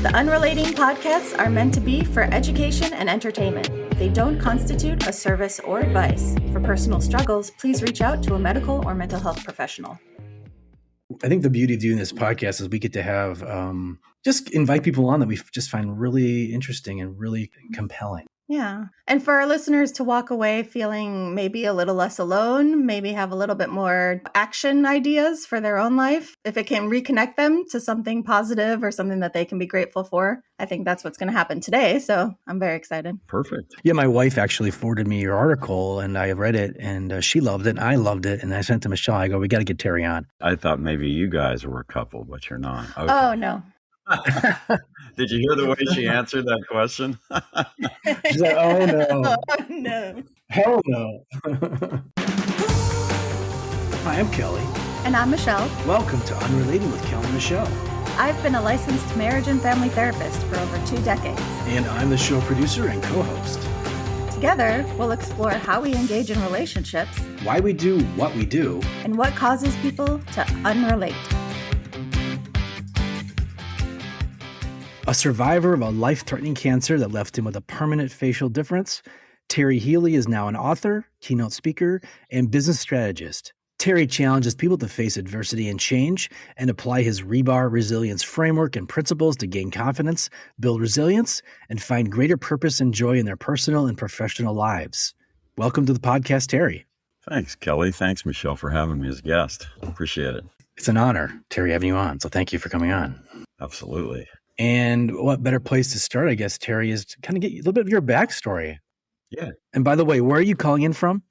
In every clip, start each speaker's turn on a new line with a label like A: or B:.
A: The Unrelating podcasts are meant to be for education and entertainment. They don't constitute a service or advice. For personal struggles, please reach out to a medical or mental health professional.
B: I think the beauty of doing this podcast is we get to have just invite people on that we just find really interesting and really compelling.
A: Yeah. And for our listeners to walk away feeling maybe a little less alone, maybe have a little bit more action ideas for their own life, if it can reconnect them to something positive or something that they can be grateful for, I think that's what's going to happen today. So I'm very excited.
C: Perfect.
B: Yeah, my wife actually forwarded me your article and I read it and she loved it and I loved it. And I sent it to Michelle. I go, we got to get Terry on.
C: I thought maybe you guys were a couple, but you're not. Okay.
A: Oh, no.
C: Did you hear the way she answered that question?
B: She's like, oh, no.
A: Oh, no.
B: Hell no. Hi, I'm Kelly.
A: And I'm Michelle.
B: Welcome to Unrelating with Kel and Michelle.
A: I've been a licensed marriage and family therapist for over 2 decades.
B: And I'm the show producer and co-host.
A: Together, we'll explore how we engage in relationships,
B: Why we do what we do,
A: and what causes people to unrelate.
B: A survivor of a life-threatening cancer that left him with a permanent facial difference, Terry Healey is now an author, keynote speaker, and business strategist. Terry challenges people to face adversity and change and apply his rebar resilience framework and principles to gain confidence, build resilience, and find greater purpose and joy in their personal and professional lives. Welcome to the podcast, Terry.
C: Thanks, Kelly. Thanks, Michelle, for having me as a guest. Appreciate it.
B: It's an honor, Terry, having you on. So thank you for coming on.
C: Absolutely.
B: And what better place to start, I guess, Terry, is to kind of get a little bit of your backstory.
C: Yeah.
B: And by the way, where are you calling in from?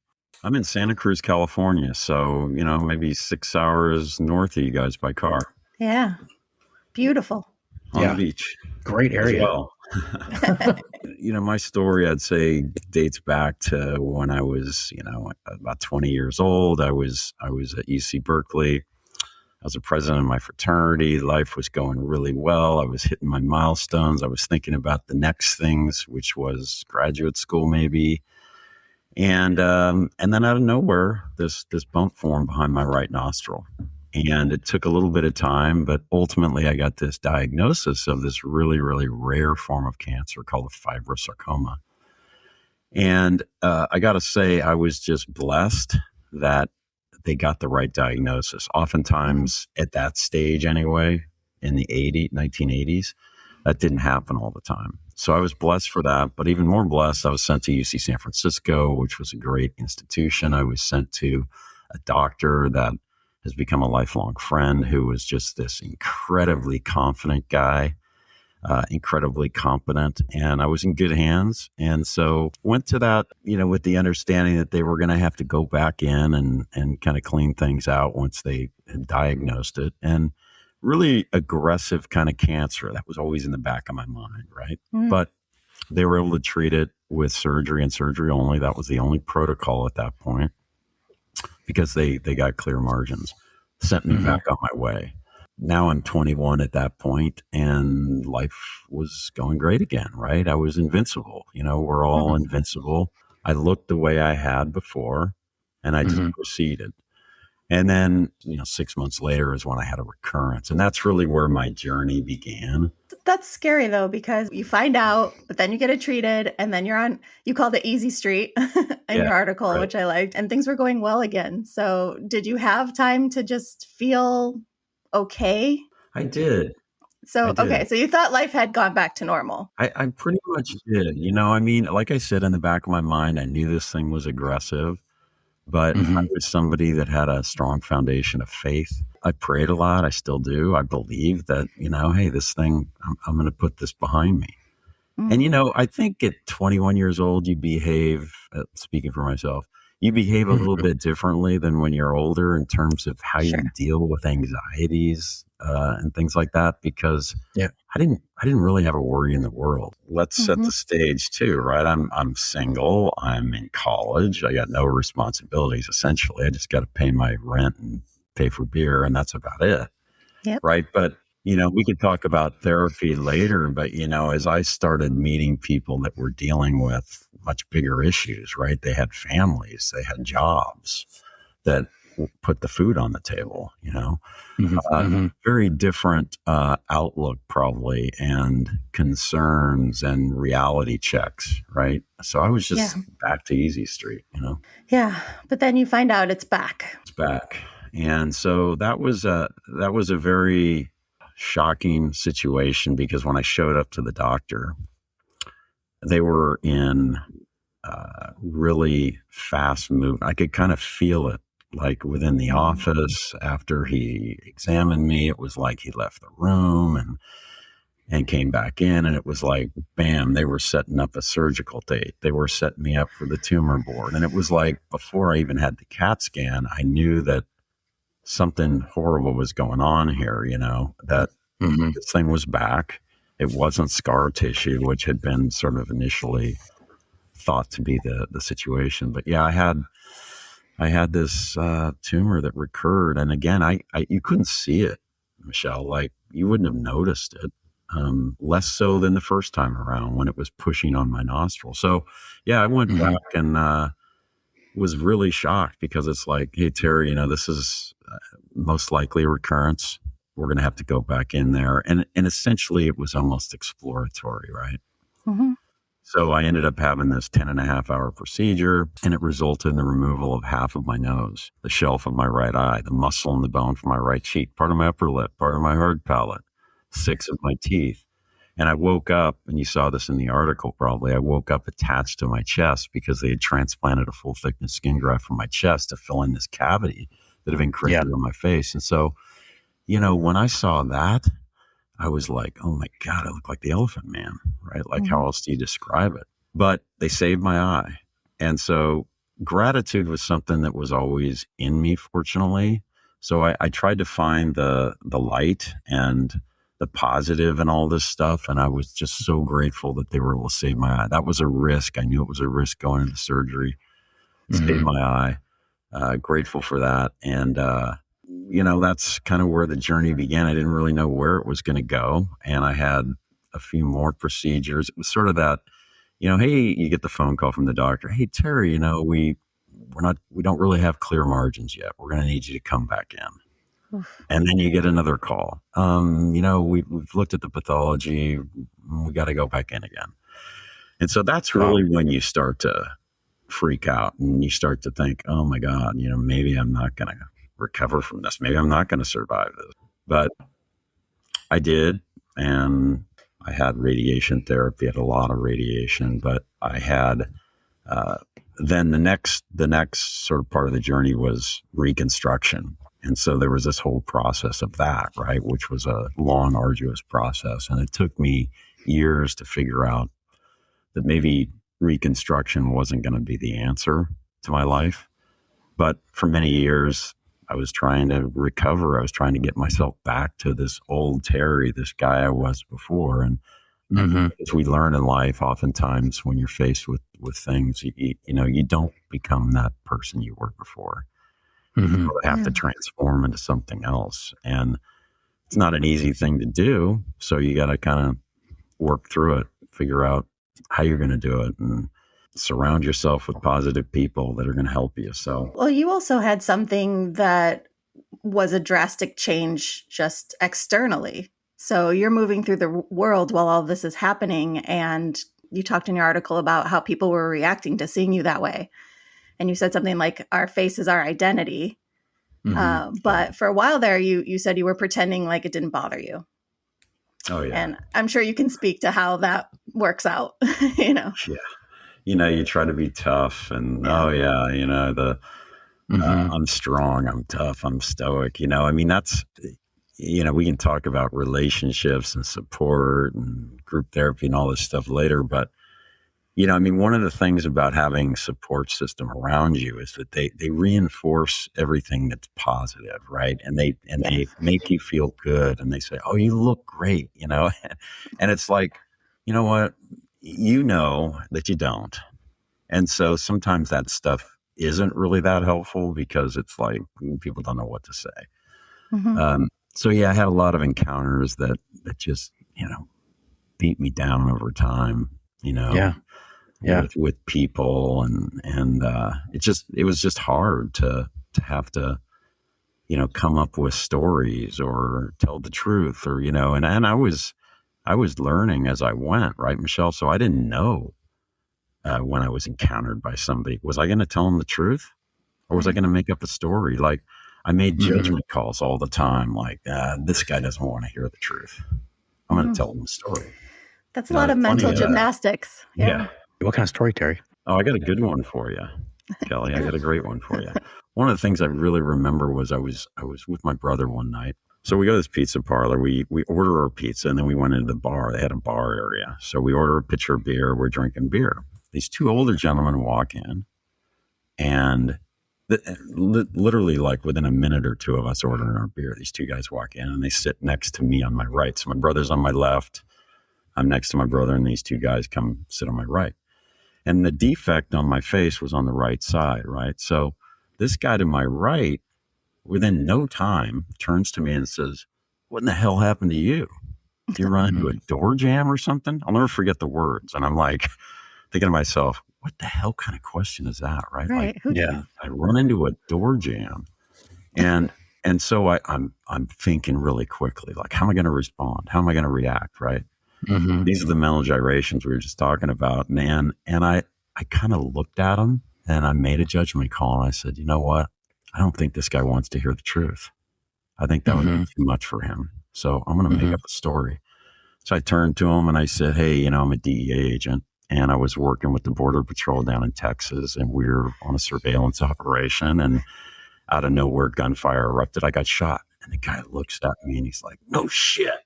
C: I'm in Santa Cruz, California. So, maybe 6 hours north of you guys by car.
A: Yeah. Beautiful.
C: On the beach.
B: Great area.
C: As well. My story, I'd say, dates back to when I was, about 20 years old. I was at UC Berkeley. I was a president of my fraternity. Life was going really well. I was hitting my milestones. I was thinking about the next things, which was graduate school maybe. And then out of nowhere, this bump formed behind my right nostril. And it took a little bit of time, but ultimately I got this diagnosis of this really, really rare form of cancer called a fibrosarcoma. And I got to say, I was just blessed that they got the right diagnosis. Oftentimes at that stage anyway, in the 1980s, that didn't happen all the time. So I was blessed for that, but even more blessed, I was sent to UC San Francisco, which was a great institution. I was sent to a doctor that has become a lifelong friend who was just this incredibly confident guy, incredibly competent, and I was in good hands. And so went to that, with the understanding that they were going to have to go back in and kind of clean things out once they had diagnosed it. And really aggressive kind of cancer. That was always in the back of my mind, right? But they were able to treat it with surgery and surgery only. That was the only protocol at that point because they got clear margins, sent me back on my way. Now I'm 21 at that point and life was going great again, right? I was invincible. We're all invincible. I looked the way I had before and I just proceeded. And then, 6 months later is when I had a recurrence. And that's really where my journey began.
A: That's scary though, because you find out, but then you get it treated and then you called it easy street in your article, right, which I liked, and things were going well again. So did you have time to just feel okay?
C: I did.
A: So, okay. So you thought life had gone back to normal.
C: I pretty much did. Like I said, in the back of my mind, I knew this thing was aggressive. But I was somebody that had a strong foundation of faith. I prayed a lot. I still do. I believe that, hey, this thing, I'm going to put this behind me. And, I think at 21 years old, you behave, speaking for myself, you behave a little bit differently than when you're older in terms of how you deal with anxieties and things like that, because I didn't really have a worry in the world. Let's set the stage too, right? I'm single. I'm in college. I got no responsibilities essentially. I just got to pay my rent and pay for beer, and that's about it.
A: Yep.
C: Right. But we could talk about therapy later, but as I started meeting people that were dealing with much bigger issues, right? They had families, they had jobs that put the food on the table,
B: Mm-hmm.
C: very different outlook probably, and concerns and reality checks, right? So I was
A: Yeah.
C: just back to Easy Street,
A: Yeah. But then you find out it's back.
C: it's back. And so that was a very shocking situation, because when I showed up to the doctor, they were in really fast movement. I could kind of feel it, like within the office. After he examined me, it was like he left the room and came back in, and it was like, bam, they were setting up a surgical date. They were setting me up for the tumor board. And it was like, before I even had the CAT scan, I knew that something horrible was going on here, that
B: Mm-hmm.
C: this thing was back. It wasn't scar tissue, which had been sort of initially thought to be the situation. But yeah, I had this tumor that recurred, and again, I you couldn't see it, Michelle. Like, you wouldn't have noticed it. Less so than the first time around when it was pushing on my nostril. So yeah, I went back and was really shocked, because it's like, hey, Terry, this is most likely a recurrence. We're going to have to go back in there. And essentially it was almost exploratory, right?
A: Mm-hmm.
C: So I ended up having this 10.5 hour procedure, and it resulted in the removal of half of my nose, the shelf of my right eye, the muscle and the bone from my right cheek, part of my upper lip, part of my hard palate, 6 of my teeth. And I woke up, and you saw this in the article probably, I woke up attached to my chest, because they had transplanted a full thickness skin graft from my chest to fill in this cavity that had been created on my face. And so, when I saw that, I was like, oh my God, I look like the Elephant Man, right? Like, how else do you describe it? But they saved my eye. And so gratitude was something that was always in me, fortunately. So I tried to find the light and the positive and all this stuff. And I was just so grateful that they were able to save my eye. That was a risk. I knew it was a risk going into surgery. Save my eye. Grateful for that. And, that's kind of where the journey began. I didn't really know where it was going to go. And I had a few more procedures. It was sort of that, hey, you get the phone call from the doctor. Hey, Terry, we don't really have clear margins yet. We're going to need you to come back in. And then you get another call. We've looked at the pathology. We got to go back in again. And so that's really when you start to freak out, and you start to think, oh my God, maybe I'm not going to recover from this. Maybe I'm not going to survive this. But I did. And I had radiation therapy, had a lot of radiation, but I had, then the next sort of part of the journey was reconstruction. And so there was this whole process of that, right, which was a long, arduous process. And it took me years to figure out that maybe reconstruction wasn't going to be the answer to my life. But for many years, I was trying to recover. I was trying to get myself back to this old Terry, this guy I was before. And as we learn in life, oftentimes when you're faced with things, you don't become that person you were before. You have to transform into something else. And it's not an easy thing to do. So you got to kind of work through it, figure out how you're going to do it, and surround yourself with positive people that are going to help you. So,
A: well, you also had something that was a drastic change just externally. So you're moving through the world while all this is happening. And you talked in your article about how people were reacting to seeing you that way. And you said something like, our face is our identity. But for a while there, you said you were pretending like it didn't bother you.
C: Oh, yeah.
A: And I'm sure you can speak to how that works out,
C: Yeah. You try to be tough, and I'm strong, I'm tough, I'm stoic. That's, we can talk about relationships and support and group therapy and all this stuff later. But, one of the things about having a support system around you is that they reinforce everything that's positive, right? And they make you feel good, and they say, oh, you look great, and it's like, you know what? You know that you don't. And so sometimes that stuff isn't really that helpful, because it's like people don't know what to say. So yeah, I had a lot of encounters that just, beat me down over time, with people, and it was just hard to to have to, come up with stories or tell the truth or, and I was learning as I went, right, Michelle? So I didn't know when I was encountered by somebody, was I going to tell them the truth or was I going to make up a story? Like I made judgment calls all the time. Like this guy doesn't want to hear the truth. I'm going to tell him the story.
A: That's a lot of mental gymnastics.
C: Yeah.
B: What kind of story, Terry?
C: Oh, I got a good one for you, Kelly. I got a great one for you. One of the things I really remember was I was with my brother one night. So we go to this pizza parlor. We order our pizza and then we went into the bar. They had a bar area. So we order a pitcher of beer. We're drinking beer. These two older gentlemen walk in and literally like within a minute or two of us ordering our beer, these two guys walk in and they sit next to me on my right. So my brother's on my left. I'm next to my brother and these two guys come sit on my right. And the defect on my face was on the right side, right? So this guy to my right, within no time, turns to me and says, "What in the hell happened to you? Did you run into a door jam or something?" I'll never forget the words. And I'm like thinking to myself, what the hell kind of question is that, right?
A: Right.
C: Like, I run into a door jam. And so I'm thinking really quickly, like, how am I going to respond? How am I going to react, right? These are the mental gyrations we were just talking about. And I kind of looked at him and I made a judgment call. And I said, you know what? I don't think this guy wants to hear the truth. I think that would be too much for him. So I'm going to make up a story. So I turned to him and I said, hey, I'm a DEA agent and I was working with the Border Patrol down in Texas and we were on a surveillance operation and out of nowhere, gunfire erupted. I got shot. And the guy looks at me and he's like, no shit.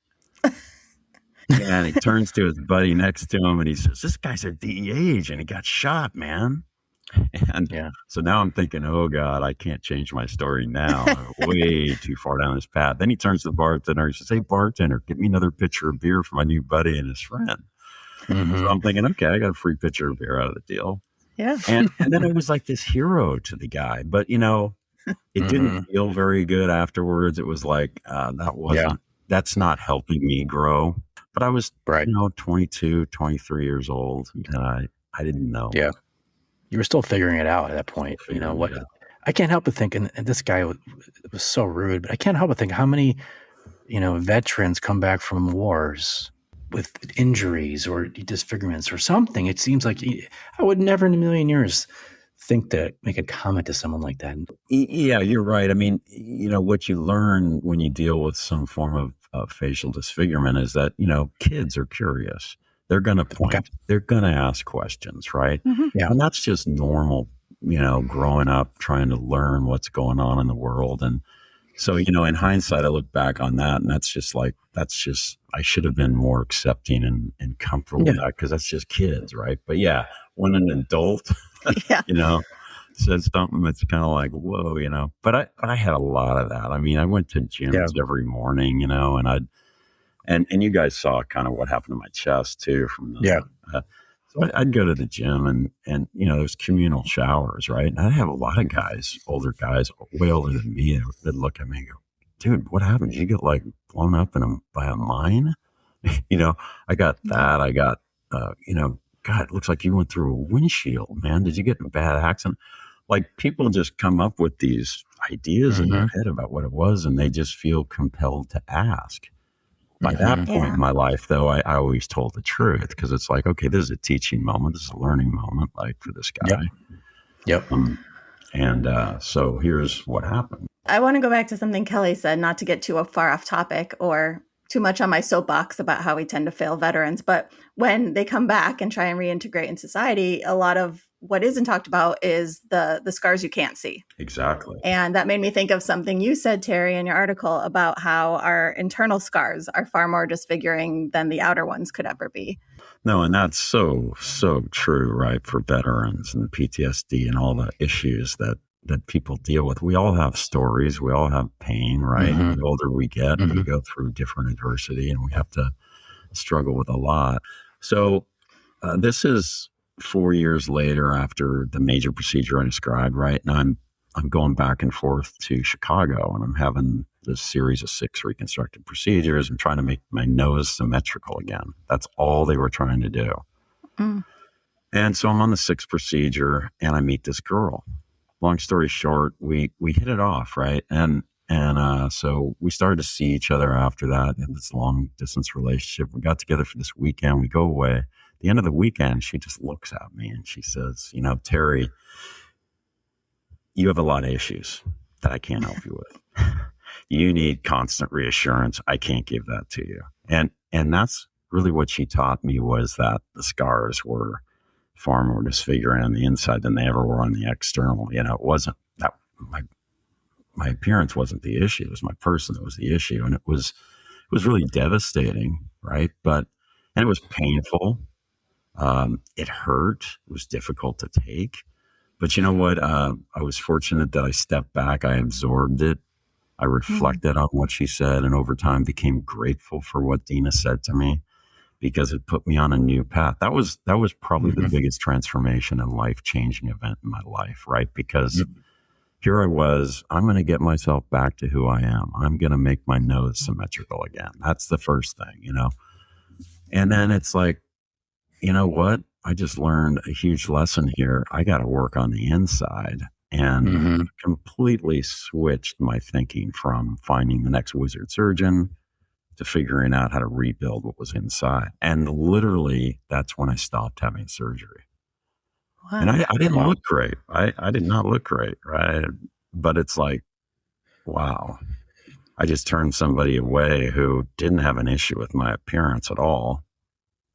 C: And he turns to his buddy next to him and he says, this guy's a DEA agent. He got shot, man. And so now I'm thinking, oh God, I can't change my story now. I'm way too far down this path. Then he turns to the bartender. He says, hey, bartender, get me another pitcher of beer for my new buddy and his friend. So I'm thinking, okay, I got a free pitcher of beer out of the deal.
A: Yeah.
C: And then it was like this hero to the guy. But, it didn't feel very good afterwards. It was like, that's not helping me grow. But I was, 22, 23 years old, and I didn't know.
B: Yeah. You were still figuring it out at that point. I can't help but think, and this guy was so rude, but I can't help but think how many, veterans come back from wars with injuries or disfigurements or something. It seems like I would never in a million years think to make a comment to someone like that.
C: Yeah, you're right. I mean, what you learn when you deal with some form of facial disfigurement is that, kids are curious. They're going to point. Okay. They're going to ask questions, right? Yeah. And that's just normal, growing up, trying to learn what's going on in the world. And so, in hindsight, I look back on that and I should have been more accepting and comfortable with that because that's just kids, right? But yeah, when an adult, says something, it's kind of like, whoa, but I had a lot of that. I mean, I went to gyms every morning, and you guys saw kind of what happened to my chest too from the, so I'd go to the gym and there's communal showers, right? And I'd have a lot of guys, older guys, way older than me, that look at me and go, dude, what happened? Did you get like blown up by a mine? I got that. I got, God, it looks like you went through a windshield, man. Did you get in a bad accident? Like people just come up with these ideas in their head about what it was, and they just feel compelled to ask. By that point in my life, though, I always told the truth because it's like, okay, this is a teaching moment. This is a learning moment, like for this guy.
B: Yep.
C: So here's what happened.
A: I want to go back to something Kelly said, not to get too far off topic or too much on my soapbox about how we tend to fail veterans. But when they come back and try and reintegrate in society, a lot of what isn't talked about is the scars you can't see.
C: Exactly.
A: And that made me think of something you said, Terry, in your article about how our internal scars are far more disfiguring than the outer ones could ever be.
C: No, and that's so true, right, for veterans and the PTSD and all the issues that people deal with. We all have stories. We all have pain, right? The older we get, we go through different adversity and we have to struggle with a lot. So this is 4 years later after the major procedure I described, right? And I'm going back and forth to Chicago and I'm having this series of 6 reconstructive procedures. I'm trying to make my nose symmetrical again. That's all they were trying to do. And so I'm on the 6th procedure and I meet this girl. long story short, we hit it off, right? So we started to see each other after that in this long distance relationship. We got together for this weekend. We go away. At the end of the weekend, she just looks at me and she says, Terry, you have a lot of issues that I can't help you with. You need constant reassurance. I can't give that to you. And that's really what she taught me, was that the scars were far more disfiguring on the inside than they ever were on the external. It wasn't that my appearance wasn't the issue. It was my person that was the issue. And it was really devastating. Right. And it was painful. It hurt. It was difficult to take. But you know what? I was fortunate that I stepped back. I absorbed it. I reflected on what she said, and over time became grateful for what Dina said to me, because it put me on a new path. That was probably the biggest transformation and life-changing event in my life, right? Because here I was, I'm going to get myself back to who I am. I'm going to make my nose symmetrical again. That's the first thing, And then it's like, you know what? I just learned a huge lesson here. I got to work on the inside, and completely switched my thinking from finding the next wizard surgeon to figuring out how to rebuild what was inside. And literally, that's when I stopped having surgery. Wow. And I didn't look great. I did not look great, right? But it's like, wow. I just turned somebody away who didn't have an issue with my appearance at all.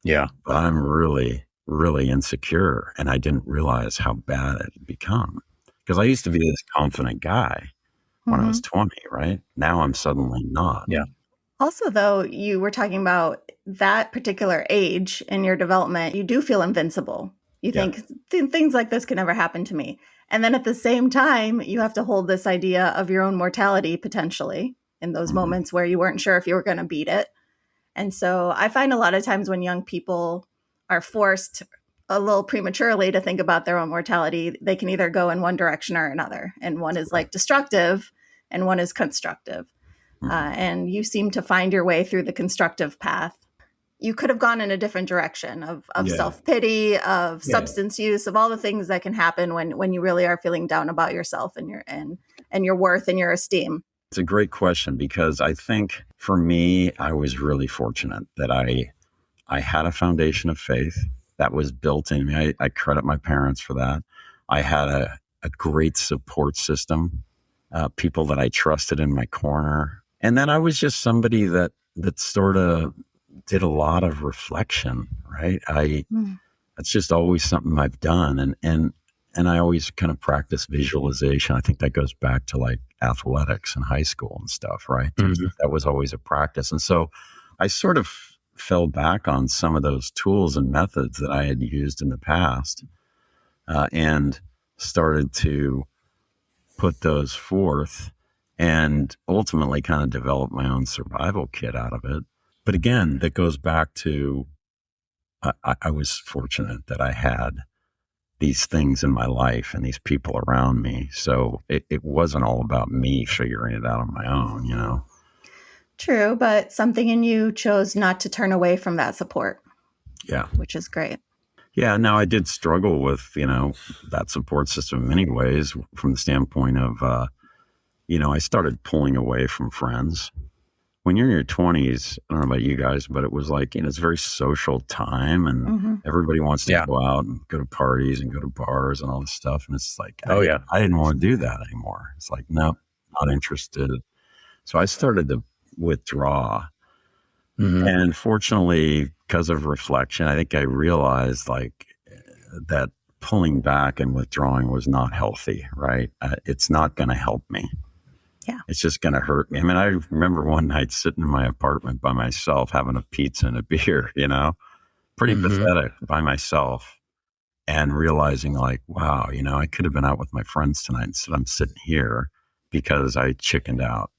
B: Yeah.
C: But I'm really, really insecure, and I didn't realize how bad it had become. Because I used to be this confident guy when I was 20, right? Now I'm suddenly not.
B: Yeah.
A: Also, though, you were talking about that particular age in your development, you do feel invincible. You think things like this could never happen to me. And then at the same time, you have to hold this idea of your own mortality potentially in those moments where you weren't sure if you were going to beat it. And so I find a lot of times when young people are forced a little prematurely to think about their own mortality, they can either go in one direction or another. And one is like destructive and one is constructive. And you seem to find your way through the constructive path. You could have gone in a different direction of self-pity, of substance use, of all the things that can happen when you really are feeling down about yourself and your worth and your esteem.
C: It's a great question, because I think for me, I was really fortunate that I had a foundation of faith that was built in me. I credit my parents for that. I had a great support system, people that I trusted in my corner. And then I was just somebody that sort of did a lot of reflection, right? That's just always something I've done. And I always kind of practice visualization. I think that goes back to like athletics in high school and stuff, right? That was always a practice. And so I sort of fell back on some of those tools and methods that I had used in the past, and started to put those forth, and ultimately kind of develop my own survival kit out of it. But again, that goes back to, I was fortunate that I had these things in my life and these people around me. So it wasn't all about me figuring it out on my own,
A: True, but something in you chose not to turn away from that support.
C: Yeah.
A: Which is great.
C: Yeah. Now I did struggle with, that support system in many ways, from the standpoint of, I started pulling away from friends. When you're in your 20s, I don't know about you guys, but it was like, it's a very social time, and everybody wants to go out and go to parties and go to bars and all this stuff. And it's like, I didn't want to do that anymore. It's like, no, not interested. So I started to withdraw. And fortunately, because of reflection, I think I realized that pulling back and withdrawing was not healthy, right? It's not going to help me.
A: Yeah.
C: It's just going to hurt me. I mean, I remember one night sitting in my apartment by myself, having a pizza and a beer, pretty pathetic, by myself, and realizing like, wow, I could have been out with my friends tonight. Instead, I'm sitting here because I chickened out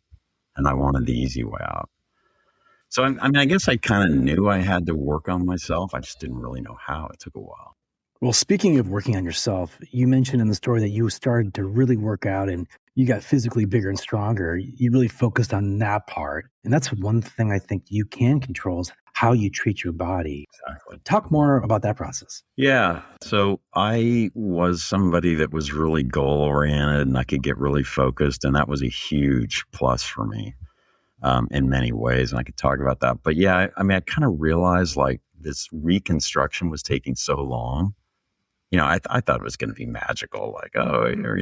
C: and I wanted the easy way out. So, I guess I kind of knew I had to work on myself. I just didn't really know how. It took a while.
B: Well, speaking of working on yourself, you mentioned in the story that you started to really work out and you got physically bigger and stronger, you really focused on that part. And that's one thing I think you can control is how you treat your body.
C: Exactly.
B: Talk more about that process.
C: Yeah. So I was somebody that was really goal oriented and I could get really focused. And that was a huge plus for me in many ways. And I could talk about that. But yeah, I mean, I kind of realized like this reconstruction was taking so long. You know, I thought it was going to be magical. Like, oh, you know,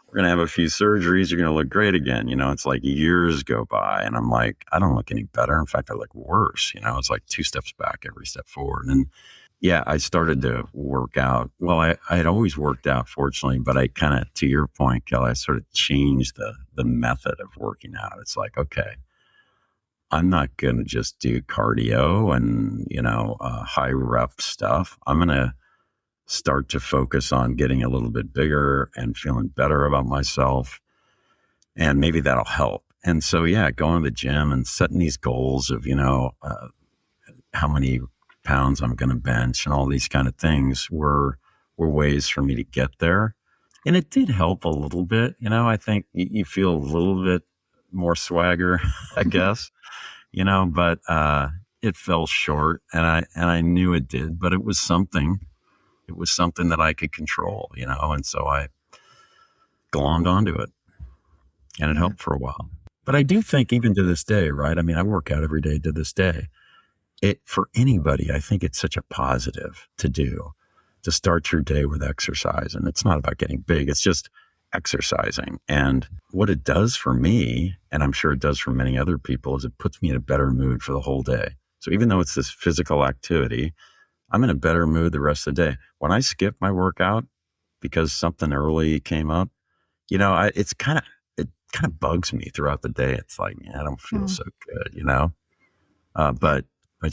C: we're going to have a few surgeries. You're going to look great again. You know, it's like years go by and I'm like, I don't look any better. In fact, I look worse. You know, it's like 2 steps back, every step forward. And yeah, I started to work out. Well, I had always worked out, fortunately, but I kind of, to your point, Kelly, I sort of changed the method of working out. It's like, okay, I'm not going to just do cardio and, you know, high rep stuff. I'm going to start to focus on getting a little bit bigger and feeling better about myself. And maybe that'll help. And so, yeah, going to the gym and setting these goals of, you know, how many pounds I'm going to bench and all these kind of things were ways for me to get there. And it did help a little bit. You know, I think you feel a little bit more swagger, I guess, you know, but it fell short and I knew it did, but it was something. It was something that I could control, you know, and so I glommed onto it and it helped for a while. But I do think even to this day, right? I mean, I work out every day to this day. For anybody, I think it's such a positive to do, to start your day with exercise. And it's not about getting big. It's just exercising. And what it does for me, and I'm sure it does for many other people, is it puts me in a better mood for the whole day. So even though it's this physical activity, I'm in a better mood the rest of the day. When I skip my workout because something early came up, you know, it kind of bugs me throughout the day. It's like, yeah, I don't feel so good, you know? But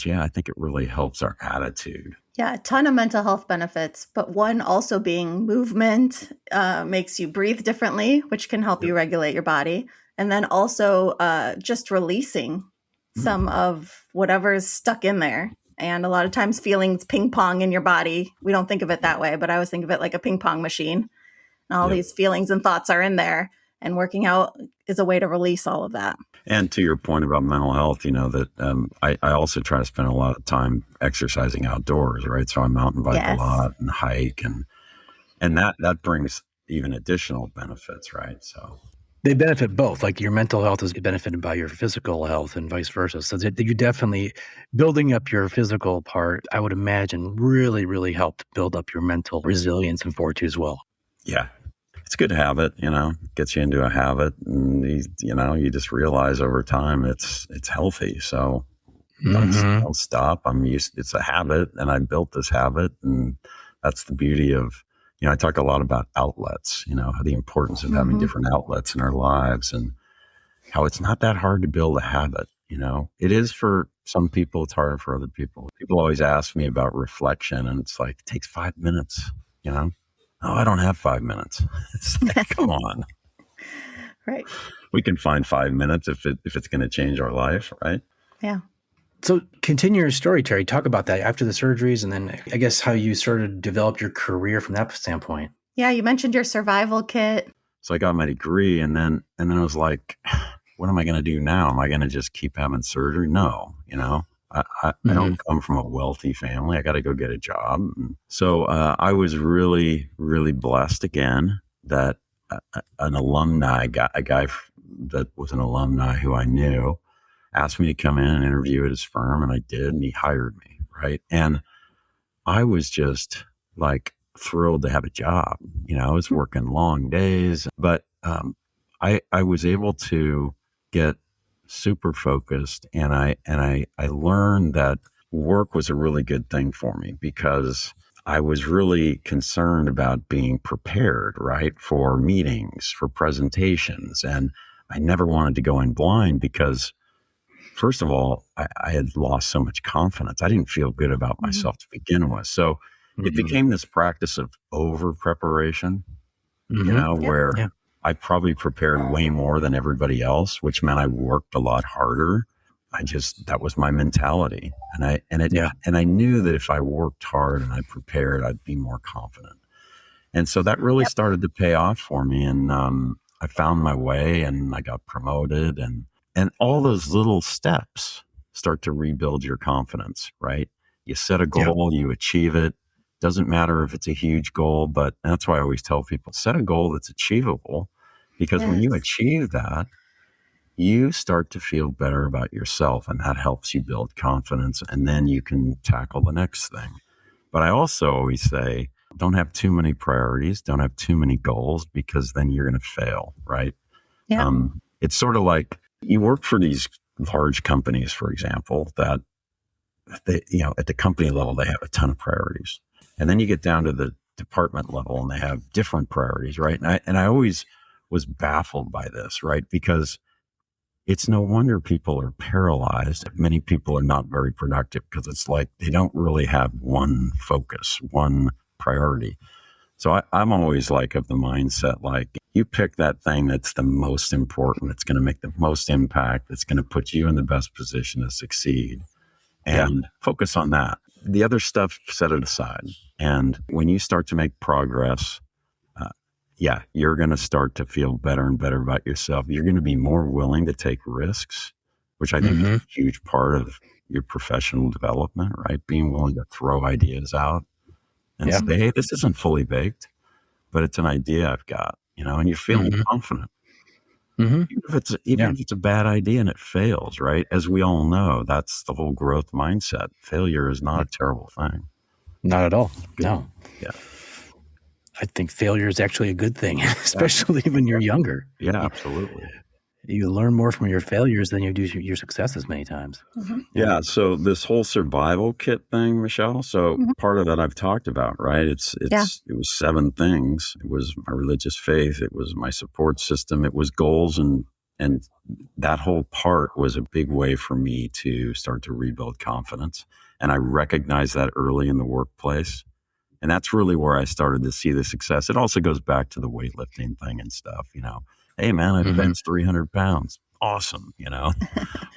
C: yeah, I think it really helps our attitude.
A: Yeah, a ton of mental health benefits, but one also being movement makes you breathe differently, which can help you regulate your body. And then also just releasing some of whatever's stuck in there. And a lot of times feelings ping pong in your body. We don't think of it that way, but I always think of it like a ping pong machine. And all these feelings and thoughts are in there. And working out is a way to release all of that.
C: And to your point about mental health, you know, that I also try to spend a lot of time exercising outdoors, right? So I mountain bike a lot and hike and that brings even additional benefits, right? So
B: they benefit both. Like your mental health is benefited by your physical health and vice versa. So you definitely building up your physical part, I would imagine really, really helped build up your mental resilience and fortitude as well.
C: Yeah. It's a good habit, you know, gets you into a habit and you know, you just realize over time it's healthy. So don't stop. It's a habit and I built this habit and that's the beauty of, you know, I talk a lot about outlets, you know, the importance of having different outlets in our lives and how it's not that hard to build a habit. You know, it is for some people, it's harder for other people. People always ask me about reflection and it's like, it takes 5 minutes, you know? Oh, I don't have 5 minutes. It's like, come on.
A: Right.
C: We can find 5 minutes if it's going to change our life, right?
A: Yeah.
B: So continue your story, Terry. Talk about that after the surgeries and then I guess how you sort of developed your career from that standpoint.
A: Yeah, you mentioned your survival kit.
C: So I got my degree and then I was like, what am I going to do now? Am I going to just keep having surgery? No, you know. I don't come from a wealthy family. I got to go get a job. So I was really, really blessed again that an alumni, a guy that was an alumni who I knew, asked me to come in and interview at his firm, and I did, and he hired me, right? And I was just like thrilled to have a job. You know, I was working long days, but I was able to get super focused and I learned that work was a really good thing for me because I was really concerned about being prepared, right? For meetings, for presentations. And I never wanted to go in blind because first of all, I had lost so much confidence. I didn't feel good about myself to begin with. So it became this practice of over preparation, you know, where I probably prepared way more than everybody else, which meant I worked a lot harder. That was my mentality. And I knew that if I worked hard and I prepared, I'd be more confident. And so that really started to pay off for me. And I found my way and I got promoted, and all those little steps start to rebuild your confidence, right? You set a goal, you achieve it. Doesn't matter if it's a huge goal, but that's why I always tell people, set a goal that's achievable, because when you achieve that, you start to feel better about yourself, and that helps you build confidence, and then you can tackle the next thing. But I also always say, don't have too many priorities, don't have too many goals, because then you're going to fail, right?
A: Yeah.
C: It's sort of like you work for these large companies, for example, that they, at the company level, they have a ton of priorities. And then you get down to the department level and they have different priorities, right? And I always was baffled by this, right? Because it's no wonder people are paralyzed. Many people are not very productive because it's like they don't really have one focus, one priority. So I'm always like of the mindset, like you pick that thing that's the most important. It's going to make the most impact. It's going to put you in the best position to succeed, and focus on that. The other stuff, set it aside. And when you start to make progress, you're going to start to feel better and better about yourself. You're going to be more willing to take risks, which I think is a huge part of your professional development, right? Being willing to throw ideas out and say, hey, this isn't fully baked, but it's an idea I've got, and you're feeling confident. Even if it's a bad idea and it fails, right? As we all know, that's the whole growth mindset. Failure is not a terrible thing.
B: Not at all. No.
C: Yeah.
B: I think failure is actually a good thing, especially when you're younger.
C: Yeah, absolutely.
B: You learn more from your failures than you do your successes many times.
C: Yeah. So this whole survival kit thing, Michelle. So part of that I've talked about, right? It was 7 things. It was my religious faith. It was my support system. It was goals. And that whole part was a big way for me to start to rebuild confidence. And I recognized that early in the workplace. And that's really where I started to see the success. It also goes back to the weightlifting thing and stuff, Hey man, I benched 300 pounds. Awesome.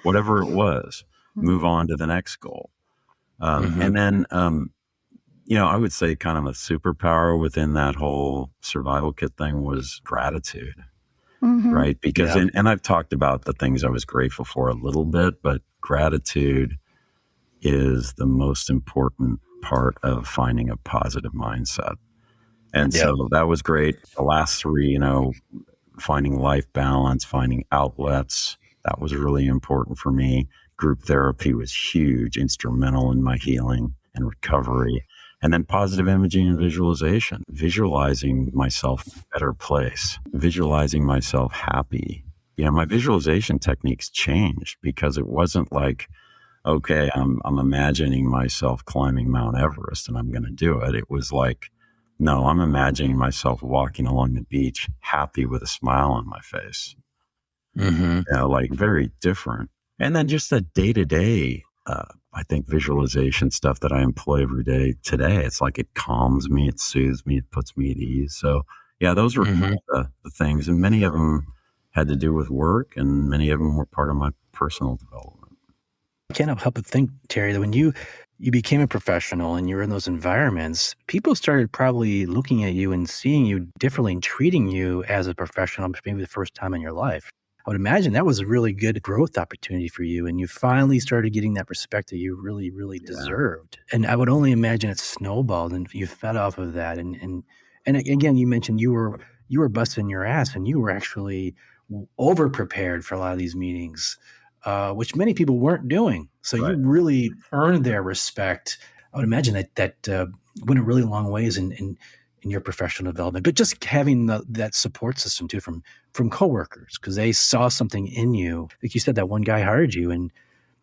C: Whatever it was, move on to the next goal. And then, I would say kind of a superpower within that whole survival kit thing was gratitude, right? Because, and I've talked about the things I was grateful for a little bit, but gratitude is the most important part of finding a positive mindset. And so that was great. The last 3, finding life balance, finding outlets, that was really important for me. Group therapy was huge, instrumental in my healing and recovery. And then positive imaging and visualization, visualizing myself in a better place, visualizing myself happy. My visualization techniques changed because it wasn't like, okay, I'm imagining myself climbing Mount Everest and I'm going to do it. It was like, no, I'm imagining myself walking along the beach, happy with a smile on my face. Like very different. And then just the day-to-day, I think visualization stuff that I employ every day today, it's like it calms me, it soothes me, it puts me at ease. So those were the things. And many of them had to do with work, and many of them were part of my personal development.
B: I can't help but think, Terry, that when you became a professional and you were in those environments, people started probably looking at you and seeing you differently and treating you as a professional, maybe the first time in your life. I would imagine that was a really good growth opportunity for you, and you finally started getting that respect that you really, really deserved. And I would only imagine it snowballed and you fed off of that. And again, you mentioned you were busting your ass and you were actually over prepared for a lot of these meetings, which many people weren't doing. So you really earned their respect. I would imagine that went a really long ways in your professional development, but just having that support system too from coworkers, because they saw something in you. Like you said, that one guy hired you and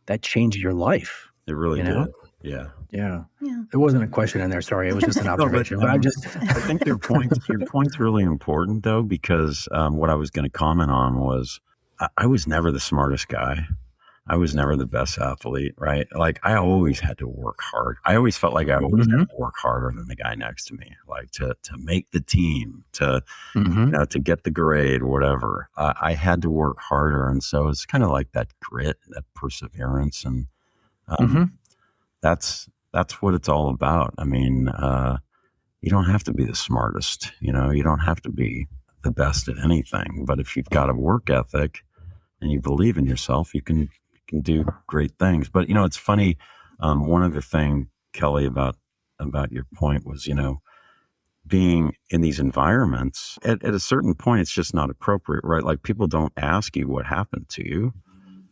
B: that changed your life.
C: It really did. Yeah.
B: There wasn't a question in there. Sorry. It was just an observation.
C: I think your point's really important though, because what I was going to comment on was I was never the smartest guy. I was never the best athlete, right? Like I always had to work hard. I always felt like I always had to work harder than the guy next to me, like to make the team, to to get the grade, whatever. I had to work harder, and so it's kind of like that grit, that perseverance, and that's what it's all about. I mean, you don't have to be the smartest, you don't have to be the best at anything. But if you've got a work ethic and you believe in yourself, you can do great things. But, it's funny. One other thing, Kelly, about your point was, being in these environments at a certain point, it's just not appropriate, right? Like, people don't ask you what happened to you.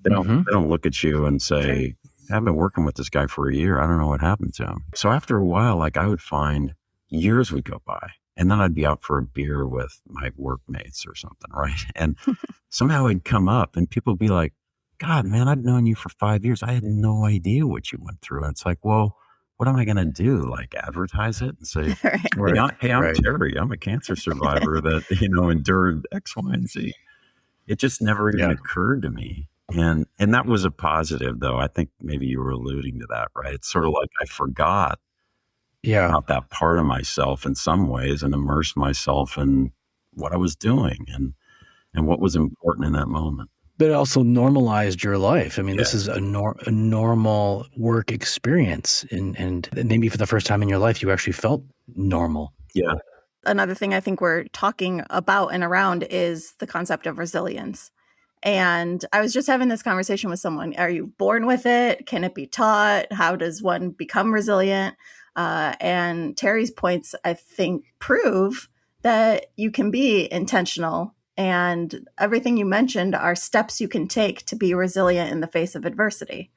C: They don't look at you and say, I've been working with this guy for a year. I don't know what happened to him. So after a while, like, I would find years would go by, and then I'd be out for a beer with my workmates or something, right? And somehow it'd come up and people would be like, God, man, I've known you for 5 years. I had no idea what you went through. And it's like, well, what am I going to do? Like, advertise it and say, hey, I'm Terry. I'm a cancer survivor that, endured X, Y, and Z. It just never even occurred to me. And that was a positive, though. I think maybe you were alluding to that, right? It's sort of like I forgot about that part of myself in some ways and immersed myself in what I was doing and what was important in that moment.
B: But it also normalized your life. I mean, this is a normal work experience. And maybe for the first time in your life, you actually felt normal.
C: Yeah.
A: Another thing I think we're talking about and around is the concept of resilience. And I was just having this conversation with someone. Are you born with it? Can it be taught? How does one become resilient? And Terry's points, I think, prove that you can be intentional. And everything you mentioned are steps you can take to be resilient in the face of adversity.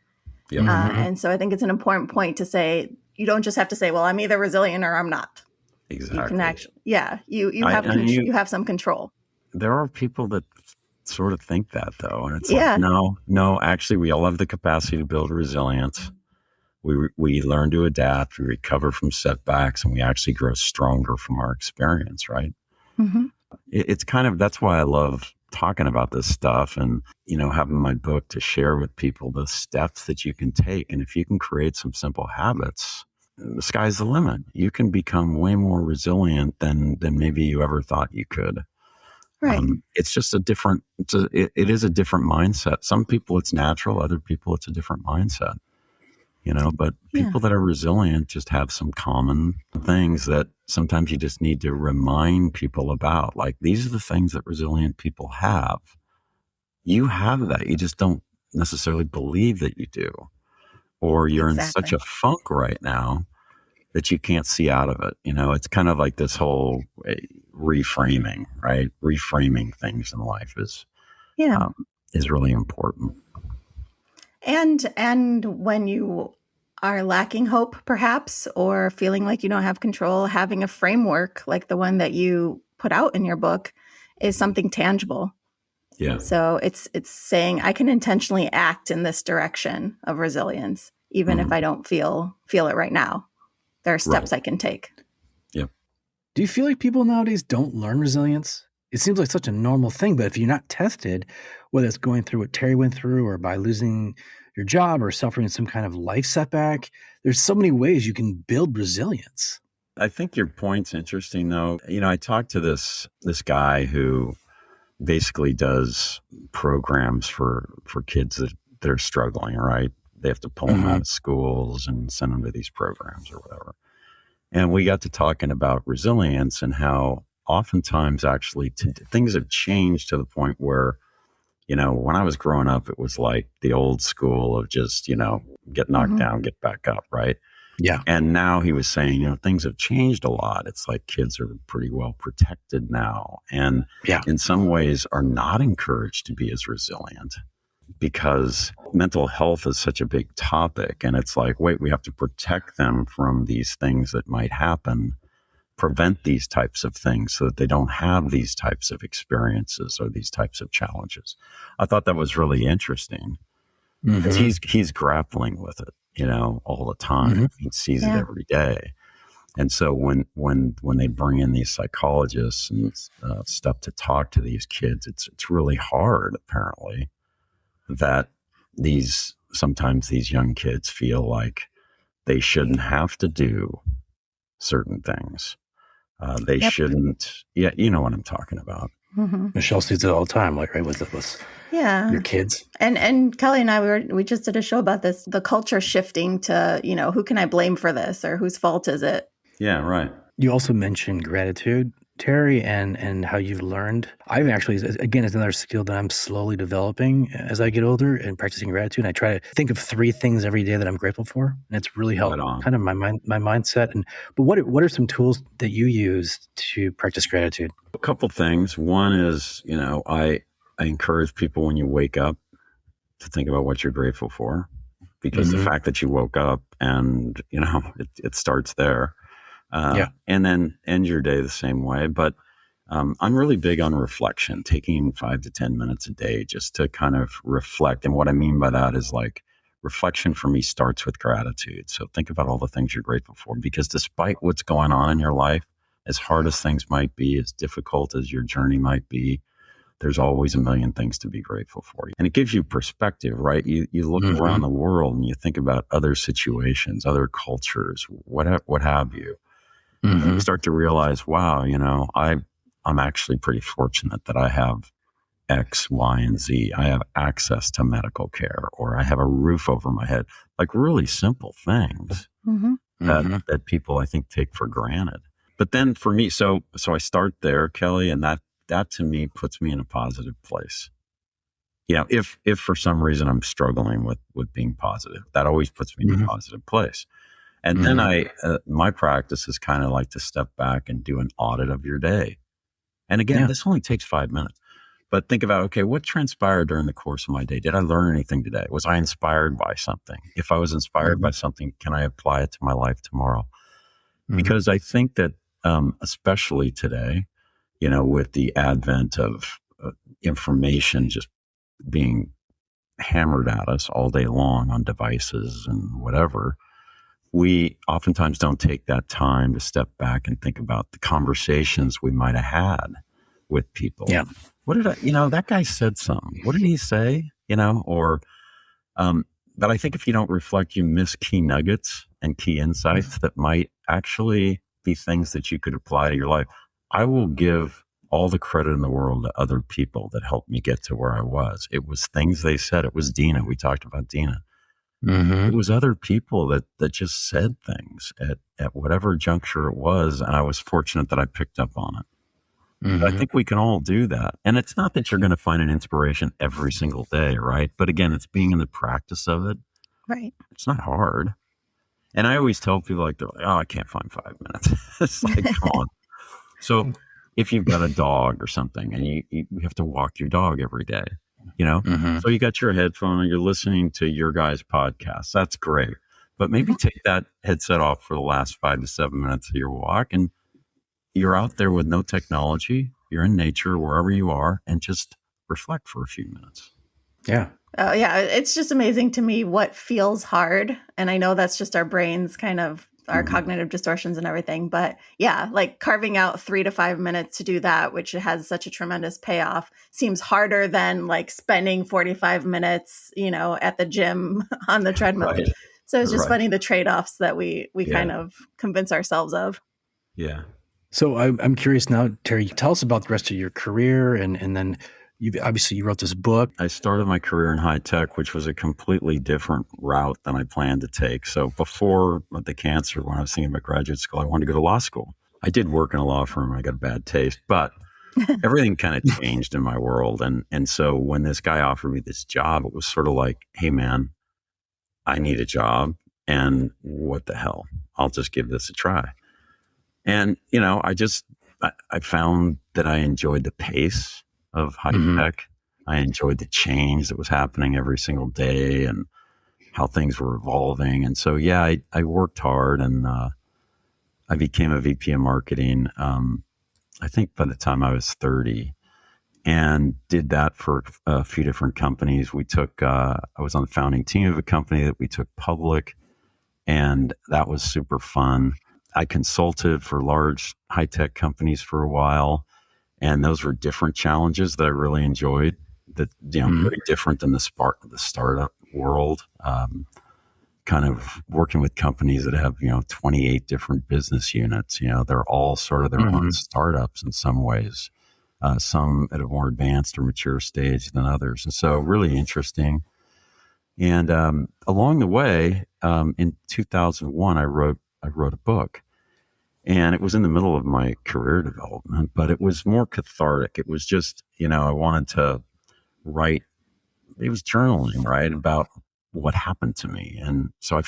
C: Yep.
A: And so I think it's an important point to say, you don't just have to say, well, I'm either resilient or I'm not.
C: Exactly.
A: You can actually, you have some control.
C: There are people that sort of think that, though. And it's like, no, actually, we all have the capacity to build resilience. We learn to adapt, we recover from setbacks, and we actually grow stronger from our experience, right?
A: Mm-hmm.
C: It's kind of, that's why I love talking about this stuff and, having my book to share with people the steps that you can take. And if you can create some simple habits, the sky's the limit. You can become way more resilient than maybe you ever thought you could.
A: Right.
C: It's just it is a different mindset. Some people it's natural, other people it's a different mindset. But people that are resilient just have some common things that sometimes you just need to remind people about. Like, these are the things that resilient people have. You have that. You just don't necessarily believe that you do. Or you're in such a funk right now that you can't see out of it. It's kind of like this whole reframing, right? Reframing things in life is really important.
A: And when you are lacking hope, perhaps, or feeling like you don't have control, having a framework like the one that you put out in your book is something tangible.
C: Yeah.
A: So it's saying I can intentionally act in this direction of resilience, even if I don't feel it right now. There are steps I can take.
C: Yeah.
B: Do you feel like people nowadays don't learn resilience? It seems like such a normal thing, but if you're not tested, whether it's going through what Terry went through or by losing your job or suffering some kind of life setback, there's so many ways you can build resilience.
C: I think your point's interesting, though. I talked to this guy who basically does programs for kids that are struggling, right? They have to pull them out of schools and send them to these programs or whatever. And we got to talking about resilience and how oftentimes actually things have changed to the point where, when I was growing up, it was like the old school of just, get knocked down, get back up, right?
B: Yeah.
C: And now he was saying, things have changed a lot. It's like kids are pretty well protected now. And in some ways are not encouraged to be as resilient because mental health is such a big topic. And it's like, wait, we have to protect them from these things that might happen, prevent these types of things so that they don't have these types of experiences or these types of challenges. I thought that was really interesting because he's grappling with it, all the time. He sees it every day. And so when they bring in these psychologists and stuff to talk to these kids, it's really hard, apparently, that sometimes these young kids feel like they shouldn't have to do certain things. They shouldn't. Yeah, you know what I'm talking about.
B: Michelle sees it all the time, like, right, with your kids.
A: And Kelly and I, we just did a show about this, the culture shifting to, who can I blame for this or whose fault is it?
C: Yeah, right.
B: You also mentioned gratitude. Terry, and how you've learned. I've actually, again, it's another skill that I'm slowly developing as I get older and practicing gratitude. And I try to think of 3 things every day that I'm grateful for, and it's really helped
C: Right on.
B: kind of my mindset. But what are some tools that you use to practice gratitude?
C: A couple things. One is, I encourage people when you wake up to think about what you're grateful for, because the fact that you woke up and, it starts there. And then end your day the same way. But I'm really big on reflection, taking 5 to 10 minutes a day just to kind of reflect. And what I mean by that is like reflection for me starts with gratitude. So think about all the things you're grateful for, because despite what's going on in your life, as hard as things might be, as difficult as your journey might be, there's always a million things to be grateful for. And it gives you perspective, right? You look around the world and you think about other situations, other cultures, what have you. And you start to realize, wow, I'm actually pretty fortunate that I have X, Y, and Z. I have access to medical care, or I have a roof over my head, like really simple things that people, I think, take for granted. But then for me, so I start there, Kelly, and that to me puts me in a positive place. If for some reason I'm struggling with being positive, that always puts me in a positive place. And then my practice is kind of like to step back and do an audit of your day. And again, this only takes 5 minutes. But think about, okay, what transpired during the course of my day? Did I learn anything today? Was I inspired by something? If I was inspired by something, can I apply it to my life tomorrow? Because I think that, especially today, with the advent of information just being hammered at us all day long on devices and whatever, we oftentimes don't take that time to step back and think about the conversations we might have had with people.
B: Yeah.
C: What did that guy said something. What did he say? But I think if you don't reflect, you miss key nuggets and key insights that might actually be things that you could apply to your life. I will give all the credit in the world to other people that helped me get to where I was. It was things they said. It was Dina. We talked about Dina. It was other people that just said things at whatever juncture it was. And I was fortunate that I picked up on it. I think we can all do that. And it's not that you're going to find an inspiration every single day, right? But again, it's being in the practice of it.
A: Right.
C: It's not hard. And I always tell people they're like, oh, I can't find 5 minutes. It's like, come on. So if you've got a dog or something and you have to walk your dog every day, so you got your headphone and you're listening to your guys' podcast. That's great. But maybe take that headset off for the last 5 to 7 minutes of your walk, and you're out there with no technology. You're in nature, wherever you are, and just reflect for a few minutes.
B: Yeah.
A: Yeah. It's just amazing to me what feels hard. And I know that's just our brains kind of our cognitive distortions and everything. But yeah, like carving out 3 to 5 minutes to do that, which has such a tremendous payoff, seems harder than like spending 45 minutes, at the gym on the treadmill.
C: Right.
A: So it's just funny the trade-offs that we kind of convince ourselves of.
C: Yeah.
B: So I'm curious now, Terry, tell us about the rest of your career. And then you wrote this book.
C: I started my career in high tech, which was a completely different route than I planned to take. So before the cancer, when I was thinking about graduate school, I wanted to go to law school. I did work in a law firm. I got a bad taste, but everything kind of changed in my world. And so when this guy offered me this job, it was sort of like, hey, man, I need a job. And what the hell? I'll just give this a try. And, I found that I enjoyed the pace of high tech. I enjoyed the change that was happening every single day and how things were evolving. And so, I worked hard, and I became a VP of marketing, I think by the time I was 30, and did that for a few different companies. I was on the founding team of a company that we took public, and that was super fun. I consulted for large high-tech companies for a while, and those were different challenges that I really enjoyed, that, very different than the startup world, kind of working with companies that have, 28 different business units. They're all sort of their own startups in some ways, some at a more advanced or mature stage than others. And so really interesting. And along the way, in 2001, I wrote a book. And it was in the middle of my career development, but it was more cathartic. It was just, I wanted to write. It was journaling, right, about what happened to me. And so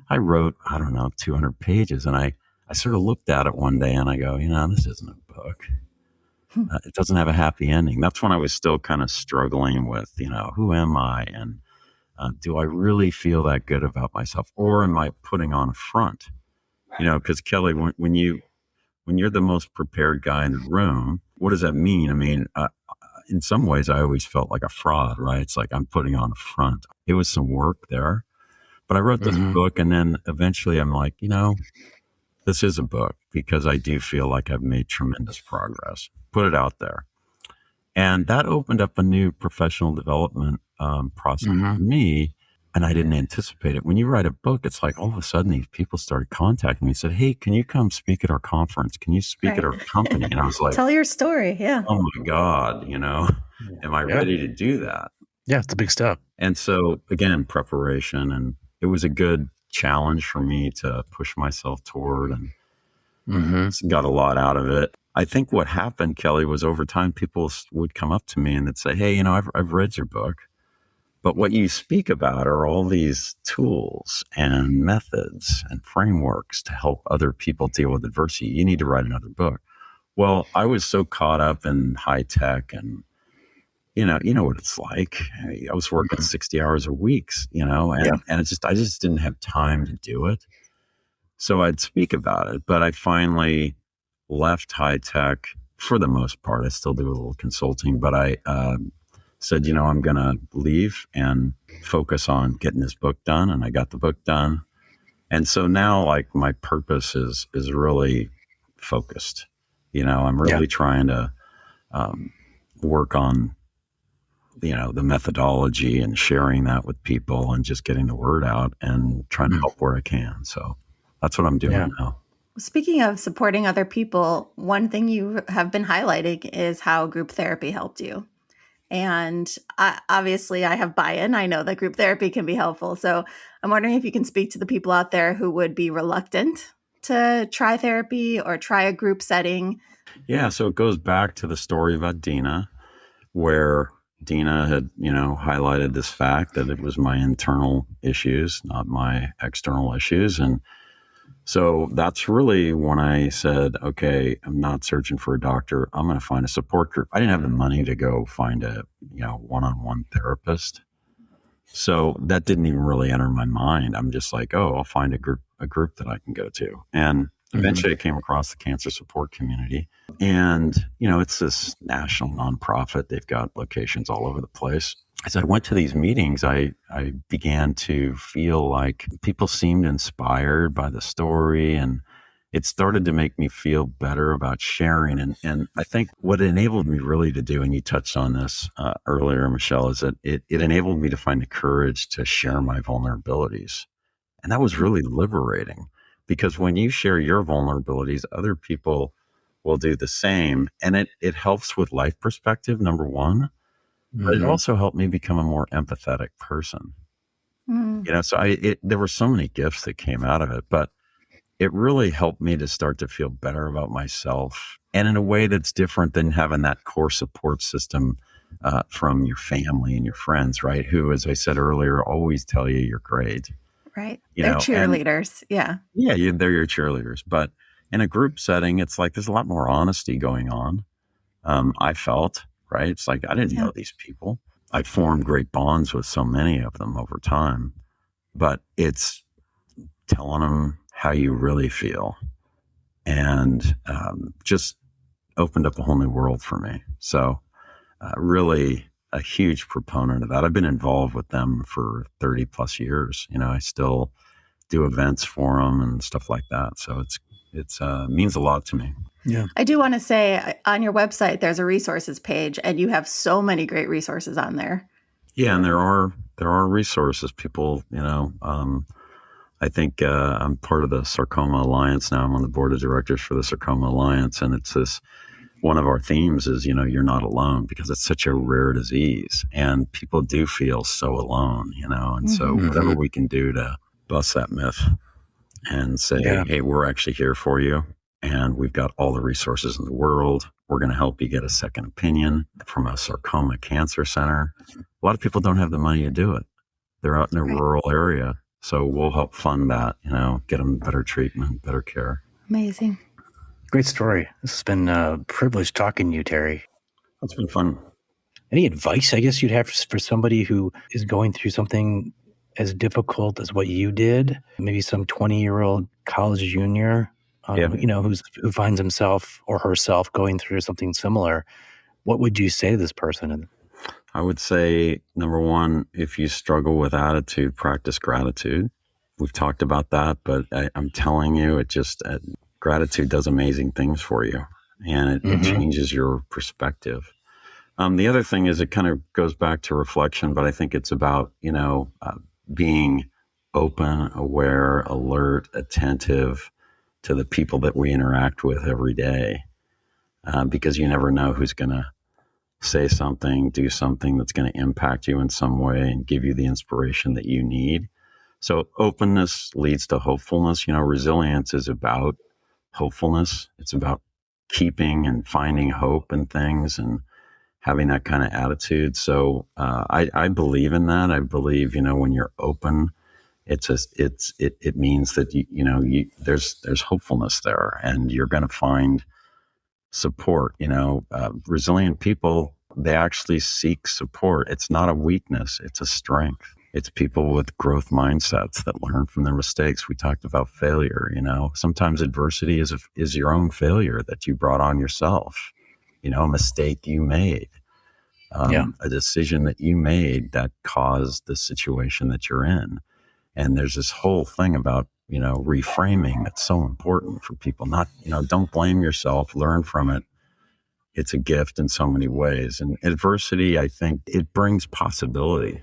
C: I wrote, I don't know, 200 pages. And I sort of looked at it one day and I go, this isn't a book. It doesn't have a happy ending. That's when I was still kind of struggling with, who am I? And do I really feel that good about myself? Or am I putting on a front? Because Kelly, when you're the most prepared guy in the room, what does that mean? I mean, in some ways, I always felt like a fraud, right? It's like I'm putting on a front. It was some work there, but I wrote this book, and then eventually I'm like, this is a book because I do feel like I've made tremendous progress. Put it out there. And that opened up a new professional development process for me. And I didn't anticipate it. When you write a book, it's like all of a sudden these people started contacting me and said, hey, can you come speak at our conference? Can you speak at our company? And I was like,
A: tell your story. Yeah.
C: Oh my God, am I ready to do that?
B: Yeah, it's a big step.
C: And so again, preparation, and it was a good challenge for me to push myself toward, and got a lot out of it. I think what happened, Kelly, was over time, people would come up to me and they'd say, hey, I've read your book, but what you speak about are all these tools and methods and frameworks to help other people deal with adversity. You need to write another book. Well, I was so caught up in high tech, and you know what it's like. I was working 60 hours a week, and I just didn't have time to do it. So I'd speak about it, but I finally left high tech for the most part. I still do a little consulting, but I said, I'm going to leave and focus on getting this book done. And I got the book done. And so now, like, my purpose is really focused. I'm really trying to work on, the methodology and sharing that with people and just getting the word out and trying to help where I can. So that's what I'm doing now.
A: Speaking of supporting other people, one thing you have been highlighting is how group therapy helped you. And obviously, I have buy-in. I know that group therapy can be helpful. So I'm wondering if you can speak to the people out there who would be reluctant to try therapy or try a group setting.
C: Yeah, so it goes back to the story about Dina, where Dina had, highlighted this fact that it was my internal issues, not my external issues. And so that's really when I said, okay, I'm not searching for a doctor. I'm going to find a support group. I didn't have the money to go find a, one-on-one therapist. So that didn't even really enter my mind. I'm just like, oh, I'll find a group that I can go to. And eventually I came across the cancer support community. And, it's this national nonprofit. They've got locations all over the place. As I went to these meetings, I began to feel like people seemed inspired by the story, and it started to make me feel better about sharing. And I think what it enabled me really to do, and you touched on this earlier, Michelle, is that it enabled me to find the courage to share my vulnerabilities. And that was really liberating, because when you share your vulnerabilities, other people will do the same. And it helps with life perspective, number one. But it also helped me become a more empathetic person. So there were so many gifts that came out of it, but it really helped me to start to feel better about myself, and in a way that's different than having that core support system from your family and your friends, right? Who, as I said earlier, always tell you you're great.
A: Right. They're cheerleaders.
C: Yeah, they're your cheerleaders. But in a group setting, it's like there's a lot more honesty going on. I felt. Right. It's like, I didn't know these people. I formed great bonds with so many of them over time, but it's telling them how you really feel, and just opened up a whole new world for me. So really a huge proponent of that. I've been involved with them for 30 plus years. I still do events for them and stuff like that. So it's means a lot to me.
B: Yeah.
A: I do want to say on your website, there's a resources page, and you have so many great resources on there.
C: Yeah. And there are resources. People, I think I'm part of the Sarcoma Alliance now. I'm on the board of directors for the Sarcoma Alliance. And it's this, one of our themes is, you're not alone, because it's such a rare disease and people do feel so alone, and so whatever we can do to bust that myth and say, hey, we're actually here for you. and we've got all the resources in the world. We're going to help you get a second opinion from a sarcoma cancer center. A lot of people don't have the money to do it. They're out in a rural area. So we'll help fund that, get them better treatment, better care.
A: Amazing.
B: Great story. This has been a privilege talking to you, Terry.
C: It's been fun.
B: Any advice, I guess, you'd have for somebody who is going through something as difficult as what you did? Maybe some 20-year-old college junior, who finds himself or herself going through something similar. What would you say to this person?
C: I would say, number one, if you struggle with attitude, practice gratitude. We've talked about that, but I'm telling you, gratitude does amazing things for you, and it changes your perspective. The other thing is it kind of goes back to reflection, but I think it's about, being open, aware, alert, attentive to the people that we interact with every day, because you never know who's going to say something, do something that's going to impact you in some way and give you the inspiration that you need. So openness leads to hopefulness. Resilience is about hopefulness. It's about keeping and finding hope in things and having that kind of attitude. So I believe in that. I believe, when you're open, it means that there's hopefulness there, and you're going to find support. Resilient people, they actually seek support. It's not a weakness; it's a strength. It's people with growth mindsets that learn from their mistakes. We talked about failure. Sometimes adversity is your own failure that you brought on yourself. A mistake you made, a decision that you made that caused the situation that you're in. And there's this whole thing about, reframing that's so important for people. Not, don't blame yourself, learn from it. It's a gift in so many ways. And adversity, I think it brings possibility,